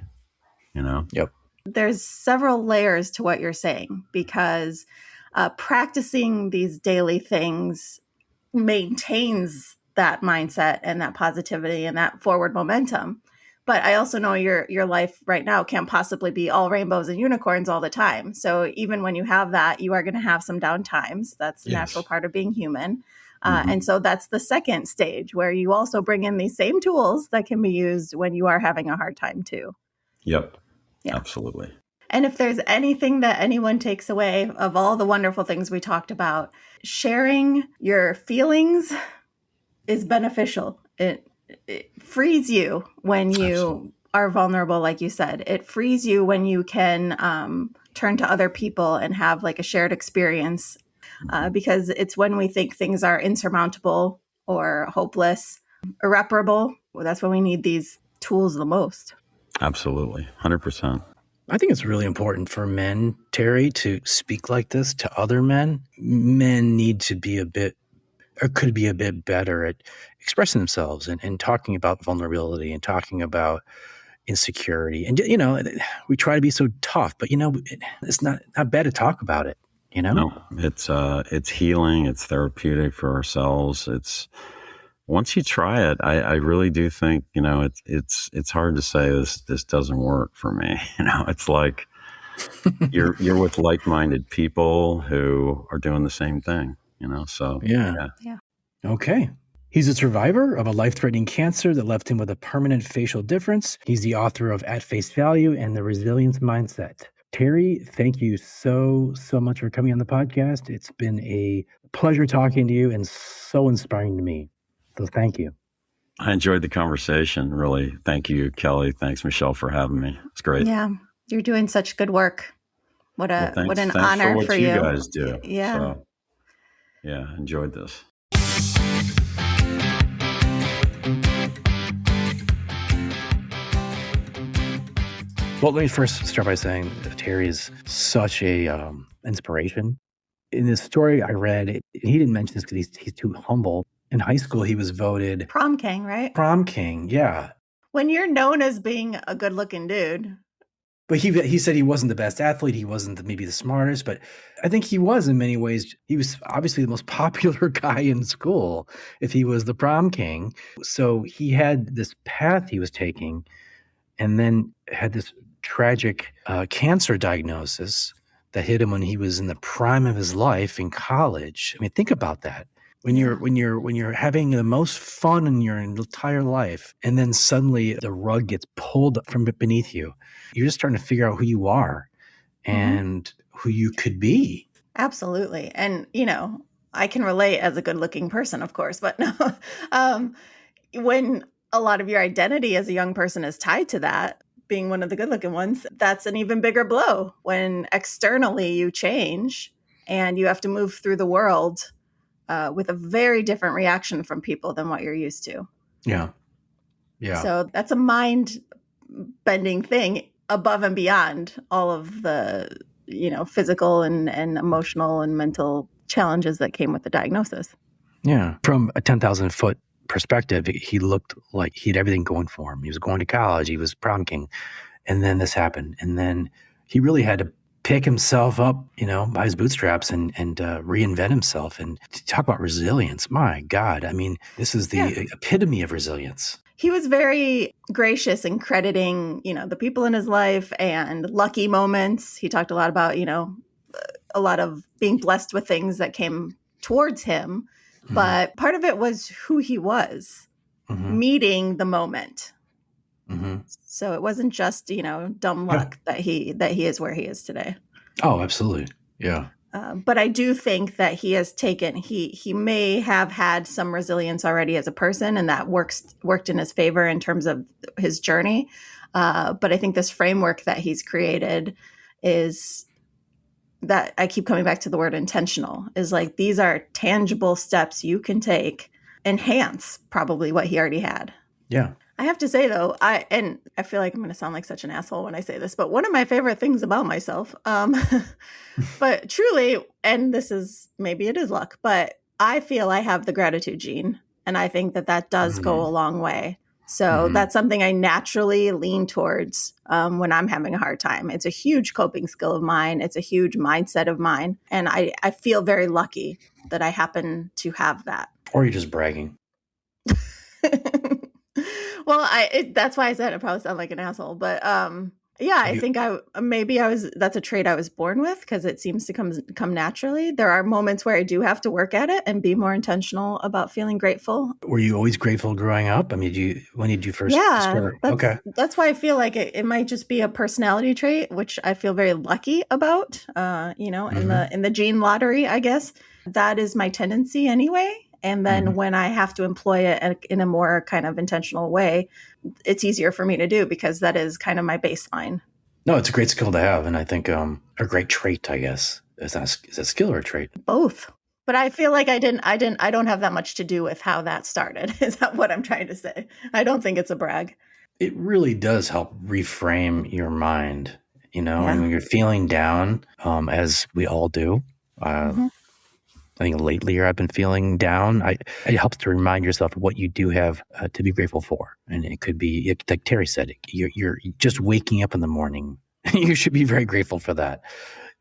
B: Yep.
A: There's several layers to what you're saying, because practicing these daily things maintains that mindset and that positivity and that forward momentum. But I also know your life right now can't possibly be all rainbows and unicorns all the time. So even when you have that, you are going to have some down times. That's a natural part of being human. And so that's the second stage, where you also bring in these same tools that can be used when you are having a hard time too.
C: Yep.
A: Yeah.
C: Absolutely.
A: And if there's anything that anyone takes away of all the wonderful things we talked about, sharing your feelings is beneficial. It frees you when you are vulnerable, like you said. It frees you when you can turn to other people and have like a shared experience, because it's when we think things are insurmountable or hopeless, irreparable. Well, that's when we need these tools the most.
C: Absolutely. 100%.
B: I think it's really important for men, Terry, to speak like this to other men. Men need to be could be a bit better at expressing themselves and talking about vulnerability and talking about insecurity. And, we try to be so tough, but, it's not bad to talk about it,
C: No, it's healing. It's therapeutic for ourselves. Once you try it, I really do think, it's hard to say this doesn't work for me. It's like you're with like-minded people who are doing the same thing, so
B: yeah. Okay. He's a survivor of a life-threatening cancer that left him with a permanent facial difference. He's the author of At Face Value and the Resilience Mindset. Terry, thank you so much for coming on the podcast. It's been a pleasure talking to you and so inspiring to me. So thank you.
C: I enjoyed the conversation, really. Thank you, Kelly. Thanks, Michelle, for having me. It's great.
A: Yeah, you're doing such good work. What an
C: thanks
A: honor
C: for what
A: you.
C: you guys do.
A: Yeah.
C: So, enjoyed this.
B: Well, let me first start by saying that Terry is such a inspiration. In this story I read, he didn't mention this because he's too humble. In high school, he was voted
A: Prom king, right?
B: Prom king, yeah.
A: When you're known as being a good-looking dude.
B: But he said he wasn't the best athlete. He wasn't maybe the smartest, but I think he was in many ways. He was obviously the most popular guy in school if he was the prom king. So he had this path he was taking, and then had this tragic cancer diagnosis that hit him when he was in the prime of his life in college. I mean, think about that. When
A: Yeah.
B: you're having the most fun in your entire life, and then suddenly the rug gets pulled from beneath you, you're just starting to figure out who you are and who you could be.
A: Absolutely. And, I can relate as a good looking person, of course, but no, when a lot of your identity as a young person is tied to that, being one of the good looking ones, that's an even bigger blow when externally you change and you have to move through the world with a very different reaction from people than what you're used to.
B: Yeah. Yeah.
A: So that's a mind bending thing above and beyond all of the, physical and emotional and mental challenges that came with the diagnosis.
B: Yeah. From a 10,000-foot perspective, he looked like he had everything going for him. He was going to college. He was prom king. And then this happened. And then he really had to pick himself up, by his bootstraps and reinvent himself. And to talk about resilience, my God. I mean, this is the epitome of resilience.
A: He was very gracious in crediting, the people in his life and lucky moments. He talked a lot about, a lot of being blessed with things that came towards him. Mm-hmm. But part of it was who he was, meeting the moment. Mm-hmm. So it wasn't just, dumb luck that he is where he is today.
B: Oh, absolutely. Yeah.
A: But I do think that he has taken, he may have had some resilience already as a person, and that worked in his favor in terms of his journey. But I think this framework that he's created is that, I keep coming back to the word intentional, is like, these are tangible steps you can take, enhance probably what he already had.
B: Yeah.
A: I have to say, though, I feel like I'm going to sound like such an asshole when I say this, but one of my favorite things about myself, but truly, and maybe it is luck, but I feel I have the gratitude gene, and I think that does go a long way. So that's something I naturally lean towards when I'm having a hard time. It's a huge coping skill of mine. It's a huge mindset of mine. And I feel very lucky that I happen to have that.
B: Or you're just bragging.
A: Well, that's why I said I probably sound like an asshole, but I think that's a trait I was born with, because it seems to come naturally. There are moments where I do have to work at it and be more intentional about feeling grateful.
B: Were you always grateful growing up? I mean, when did you first start?
A: That's why I feel like it might just be a personality trait, which I feel very lucky about, in the gene lottery, I guess. That is my tendency anyway. And then when I have to employ it in a more kind of intentional way, it's easier for me to do, because that is kind of my baseline.
B: No, it's a great skill to have. And I think a great trait, I guess. Is that a skill or a trait?
A: Both. But I feel like I don't have that much to do with how that started. Is that what I'm trying to say? I don't think it's a brag.
B: It really does help reframe your mind, and when you're feeling down, as we all do. I think lately I've been feeling down. It helps to remind yourself of what you do have to be grateful for. And it could be, like Terry said, you're just waking up in the morning. You should be very grateful for that,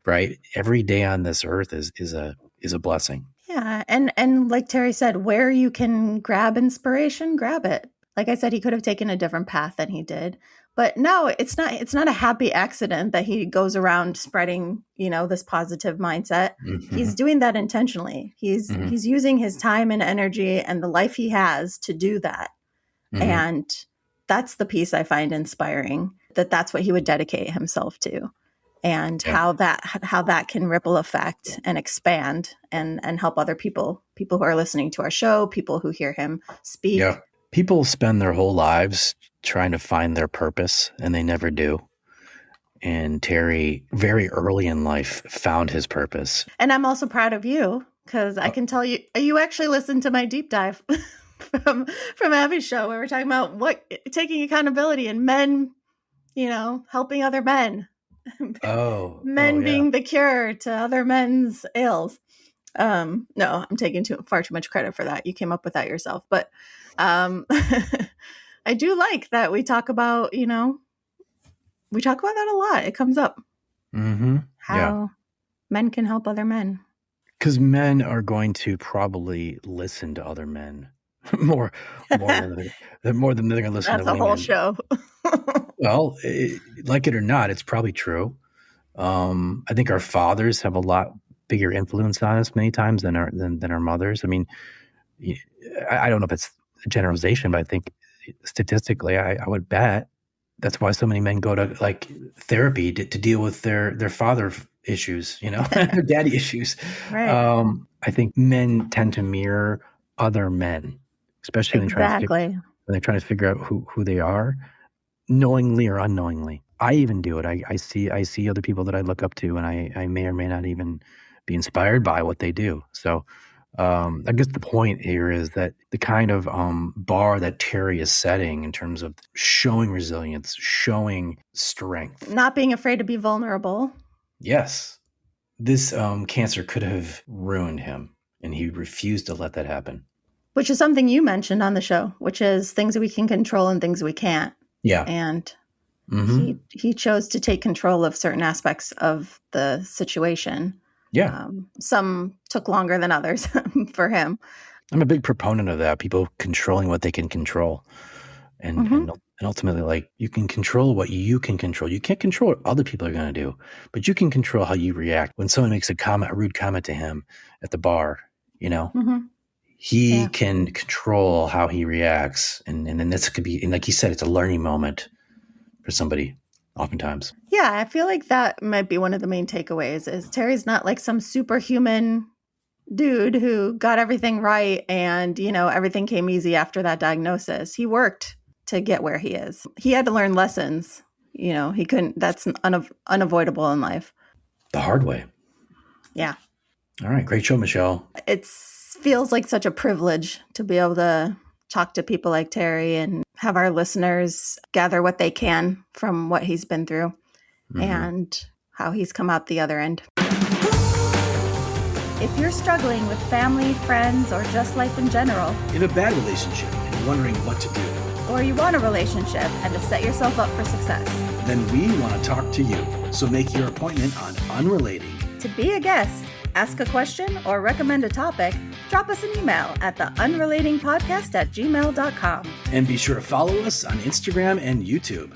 B: right? Every day on this earth is a blessing.
A: Yeah. And like Terry said, where you can grab inspiration, grab it. Like I said, he could have taken a different path than he did. But no, it's not a happy accident that he goes around spreading, this positive mindset. Mm-hmm. He's doing that intentionally. He's using his time and energy and the life he has to do that. Mm-hmm. And that's the piece I find inspiring, that's what he would dedicate himself to, and how that can ripple effect and expand and help other people who are listening to our show, people who hear him speak.
B: Yeah. People spend their whole lives trying to find their purpose, and they never do. And Terry, very early in life, found his purpose.
A: And I'm also proud of you, because I can tell you actually listened to my deep dive from Abby's show, where we're talking about taking accountability and men, helping other men. Men being the cure to other men's ills. No, I'm taking far too much credit for that. You came up with that yourself, but. I do like that we talk about, we talk about that a lot. It comes up.
B: Mm-hmm.
A: How men can help other men.
B: Because men are going to probably listen to other men more than they're going to listen to women.
A: That's a whole show.
B: Well, like it or not, it's probably true. I think our fathers have a lot bigger influence on us many times than our mothers. I mean, I don't know if it's a generalization, but I think statistically, I would bet that's why so many men go to like therapy to deal with their father issues, their daddy issues.
A: Right.
B: I think men tend to mirror other men, especially
A: Exactly.
B: when they're trying to figure out who they are, knowingly or unknowingly. I even do it. I see other people that I look up to, and I may or may not even be inspired by what they do. So I guess the point here is that the kind of bar that Terry is setting in terms of showing resilience, showing strength.
A: Not being afraid to be vulnerable.
B: Yes. This cancer could have ruined him, and he refused to let that happen.
A: Which is something you mentioned on the show, which is things we can control and things we can't.
B: Yeah.
A: And he chose to take control of certain aspects of the situation.
B: Yeah.
A: Some took longer than others for him.
B: I'm a big proponent of that, people controlling what they can control. And ultimately, like, you can control what you can control. You can't control what other people are going to do, but you can control how you react. When someone makes a rude comment to him at the bar, he can control how he reacts. And then this could be, and like you said, it's a learning moment for somebody oftentimes.
A: Yeah, I feel like that might be one of the main takeaways is Terry's not like some superhuman dude who got everything right and, everything came easy after that diagnosis. He worked to get where he is. He had to learn lessons. He couldn't, that's unavoidable in life.
B: The hard way.
A: Yeah.
B: All right. Great show, Michelle.
A: It feels like such a privilege to be able to talk to people like Terry and have our listeners gather what they can from what he's been through and how he's come out the other end. If you're struggling with family, friends, or just life in general,
B: you have a bad relationship and you're wondering what to do,
A: or you want a relationship and to set yourself up for success,
B: then we want to talk to you. So make your appointment on Unrelating.
A: To be a guest, ask a question, or recommend a topic, drop us an email at theunrelatingpodcast@gmail.com.
B: And be sure to follow us on Instagram and YouTube.